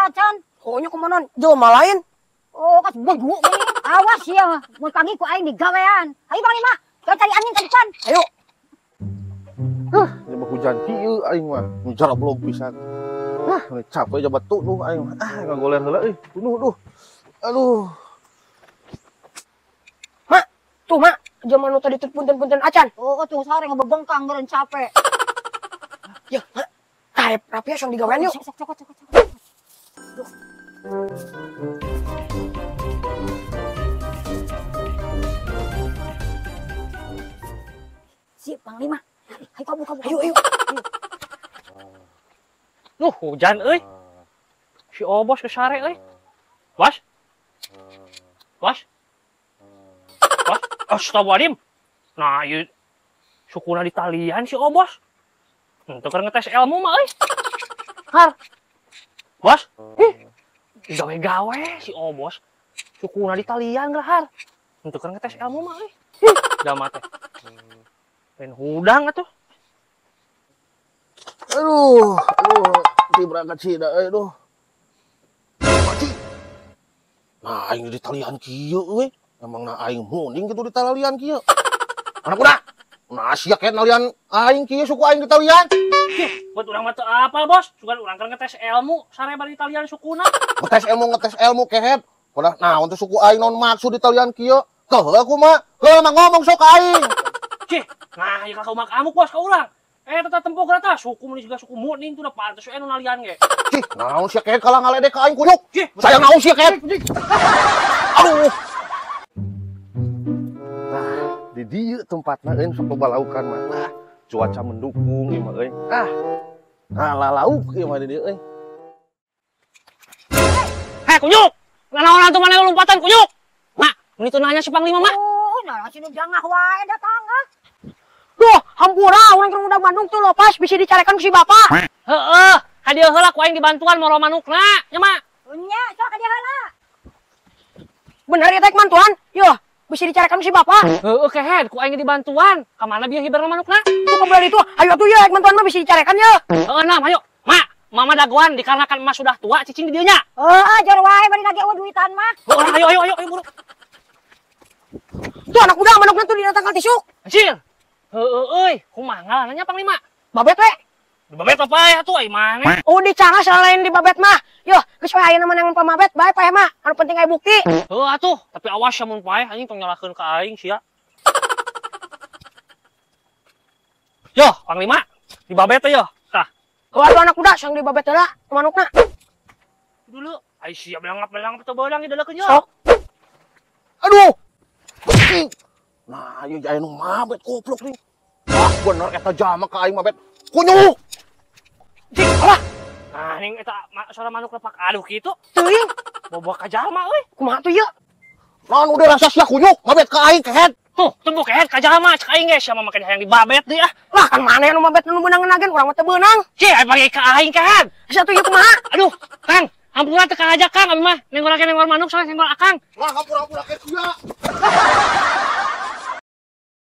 acan. Oh nya kumaha jelema lain? Oh kas begu ini. Awas ya, mun pagi ku aing digawean. Hayu Bang Lima, kita cari angin ke depan. Ayo. Ini mah hujan kieu aing mah. Nu jarablog pisan. Capek jabat tuh aing mah. Ngagoler heula euy. Duh. Aduh. Mak, tuh mak, jelema nu tadi teh punten-punten acan. Oh tuh sare ngebebengkang geureun capek. Ya, mak. Taep rapi ya, song digawean yuk. Cok. Sip, Bang Lima. Ayo kabur. Ayo. Duh, hujan euy. Si Obos ke sare euy. Was? Astagfirullahaladzim. Nah, ieu sukuna di talian si Obos. Henteu keur ngetes ilmu mah euy. Har. Was? Gawe-gawe si Obos. Sukuna di talian geus har. Henteu keur ngetes ilmu mah euy. Jamat teh. Lain hudang atuh. Aduh. Di berangkat sih dah aduh. Mati. Nah, aing di talian kieu euy. Emang na aing muning gitu di talian kieu. Anak udah. Nah, sia kayak nalian aing kieu suku aing di talian. Buat urang mah teu apal, Bos. Sugan urang keur ngetes ilmu sare bari talian sukuna. Ngetes ilmu kehet. Padahal nah untuk suku aing non maksud di talian kieu. Keuh aku mah. Keuh mah ngomong sok aing. Nah, ieu ka umak amuk Bos ka urang. Tata tempo grata suku mun juga suku muning tuh udah pantes we nu nalian ge. Naon sia kehet kalah ngaledek ka aing kunyuk. Saya naon sia kehet. Aduh. Nah, di dieu tempatna euy sok loba laukan mah. Nah, cuaca mendukung ieu mah euy. Lauk ieu mah di dieu euy. Heh, kunyuk. Naon atuh maneh lompatan kunyuk. Nah, mun itu nanya si Panglima mah. Oh, nah sini jangah wae datang Duh, hampura urang keur udah Bandung tuh lopas bisa dicarekan ku si bapak. Heeh, hadieu heula ku aing dibantuan moro manukna, nya mah. nya sok ka dia heula. Bener ya teh mantuan? Yo, bisa dicarekan ku si bapak. Heeh, kehed ku aing dibantuan. Ka mana bieu hiberna manukna? Tuh kembali itu, ayo atuh ya mantuan mah bisa dicarekan ya. Heeh, nah, ayo. Mak, mama dagoan dikarenakan emas sudah tua cicing di dieu nya. Jar wae bari lagi duitan mah. Ayo buru. Tuh anak muda manukna tuh didatangkan tisuk. Anjir. Euy, kumaha ngaranna Panglima? Babet we. Di babet apa ya tuh ai maneh? Oh di cara selain di babet mah. Yo, geus we aya namanya yang pamabet bae pae mah. Anu penting aya bukti. Heuh atuh, tapi awas ya mun pae anjing tong nyalakeun ka aing sia. Yo, Panglima, di babet teh yo. Tah. Atuh anak muda sang di babet heula manukna. Dulu, ai sia belangap teu beulang di deulekeun yo. Sok. Aduh. Nah, ieu aya nu mabet goblok nih. Bener eta jama ka aing mabet. Kunyuk. Cik, alah. Nah, ning eta suara manuk lepak aduh kitu. Teuing, Boboa ka jalma euy. kumaha tuh ya? Naon udah rasa sia kunyuk mabet ka aing kehet. Tuh, tunggu kehet ka jalma cek aing ge sia mah make hayang di babet deui ah. Lah kan mana anu mabet anu beunang-eunang urang mah teu beunang. Cik, ai pake ka aing kehet. Asa tuh ya kumaha? Aduh, Kang, hampura teu kangajak Kang abi mah. Nenggor manuk soalnya nenggor akang. Lah hampura-hampura ke sia.